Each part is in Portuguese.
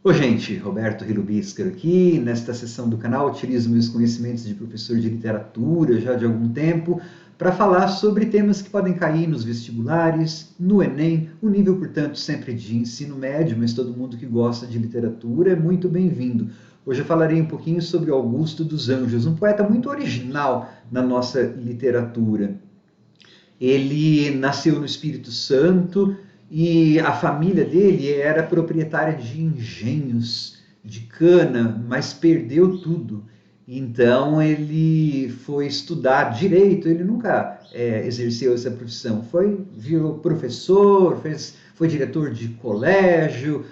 Oi, gente, Roberto Hilubiscar aqui. Nesta sessão do canal, utilizo meus conhecimentos de professor de literatura já de algum tempo para falar sobre temas que podem cair nos vestibulares, no Enem, o nível, portanto, sempre de ensino médio, mas todo mundo que gosta de literatura é muito bem-vindo. Hoje eu falarei um pouquinho sobre Augusto dos Anjos, um poeta muito original na nossa literatura. Ele nasceu no Espírito Santo e a família dele era proprietária de engenhos de cana, mas perdeu tudo. Então ele foi estudar direito, ele nunca exerceu essa profissão. Virou professor, foi diretor de colégio,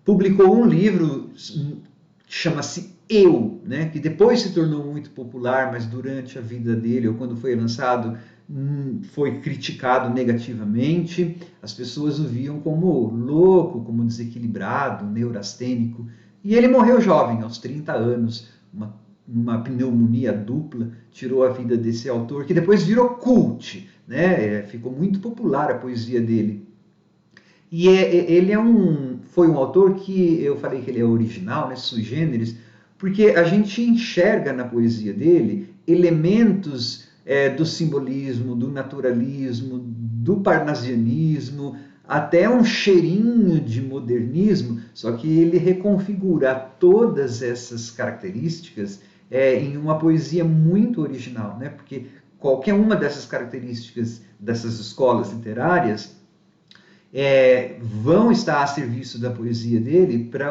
publicou um livro que chama-se Eu, né, que depois se tornou muito popular, mas durante a vida dele, ou quando foi lançado, foi criticado negativamente. As pessoas o viam como louco, como desequilibrado, neurastênico. E ele morreu jovem, aos 30 anos, uma pneumonia dupla, tirou a vida desse autor, que depois virou cult, né? Ficou muito popular a poesia dele. E ele foi um autor que eu falei que ele é original, né, sui generis, porque a gente enxerga na poesia dele elementos do simbolismo, do naturalismo, do parnasianismo, até um cheirinho de modernismo, só que ele reconfigura todas essas características em uma poesia muito original, né? Porque qualquer uma dessas características dessas escolas literárias vão estar a serviço da poesia dele para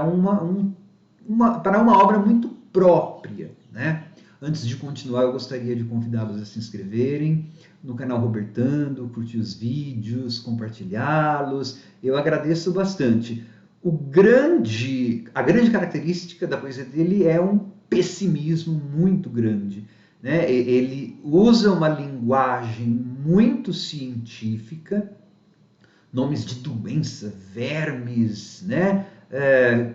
para uma obra muito própria, né? Antes de continuar, eu gostaria de convidá-los a se inscreverem no canal Robertando, curtir os vídeos, compartilhá-los. Eu agradeço bastante. A grande característica da poesia dele é um pessimismo muito grande, né? Ele usa uma linguagem muito científica, nomes de doença, vermes, né?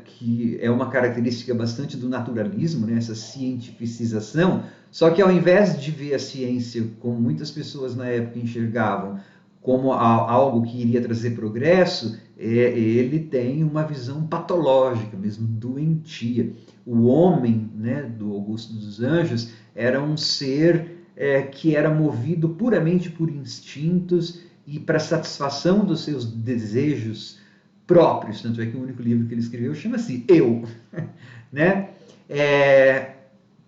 Que é uma característica bastante do naturalismo, né? Essa cientificização. Só que ao invés de ver a ciência, como muitas pessoas na época enxergavam, como algo que iria trazer progresso, ele tem uma visão patológica, mesmo doentia. O homem, né, do Augusto dos Anjos, era um ser que era movido puramente por instintos e para satisfação dos seus desejos próprios. Tanto é que o único livro que ele escreveu chama-se Eu. Né?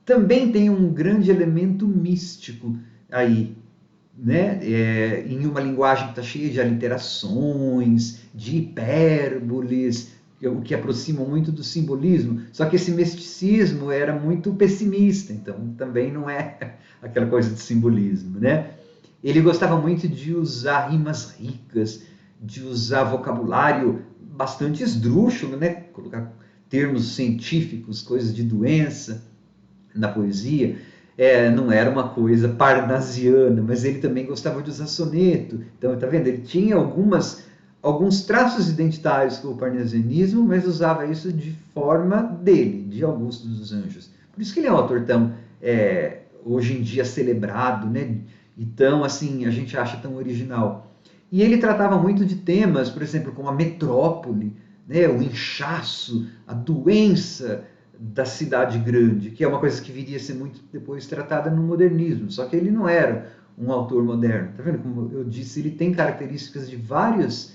Também tem um grande elemento místico aí, né? Em uma linguagem que está cheia de aliterações, de hipérboles, o que aproxima muito do simbolismo. Só que esse misticismo era muito pessimista, então também não é aquela coisa de simbolismo, né? Ele gostava muito de usar rimas ricas, de usar vocabulário bastante esdrúxulo, né? Colocar termos científicos, coisas de doença na poesia. Não era uma coisa parnasiana, mas ele também gostava de usar soneto. Então, tá vendo? Ele tinha alguns traços identitários com o parnasianismo, mas usava isso de forma dele, de Augusto dos Anjos. Por isso que ele é um autor tão, hoje em dia, celebrado, né? E tão, assim, a gente acha tão original. E ele tratava muito de temas, por exemplo, como a metrópole, né? O inchaço, a doença da cidade grande, que é uma coisa que viria a ser muito depois tratada no modernismo. Só que ele não era um autor moderno. Tá vendo? Como eu disse, ele tem características de várias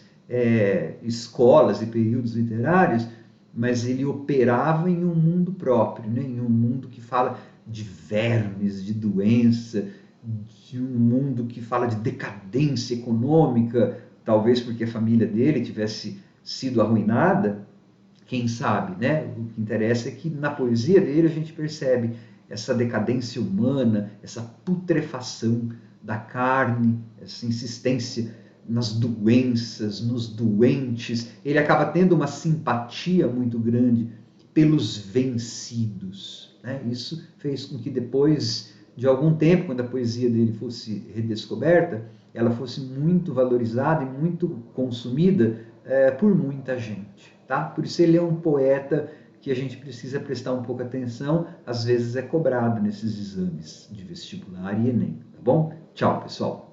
escolas e períodos literários, mas ele operava em um mundo próprio, né? Em um mundo que fala de vermes, de doença, de um mundo que fala de decadência econômica, talvez porque a família dele tivesse sido arruinada, quem sabe, né? O que interessa é que na poesia dele a gente percebe essa decadência humana, essa putrefação da carne, essa insistência nas doenças, nos doentes. Ele acaba tendo uma simpatia muito grande pelos vencidos, né? Isso fez com que depois de algum tempo, quando a poesia dele fosse redescoberta, ela fosse muito valorizada e muito consumida por muita gente. Tá? Por isso ele é um poeta que a gente precisa prestar um pouco atenção, às vezes é cobrado nesses exames de vestibular e Enem. Tá bom? Tchau, pessoal!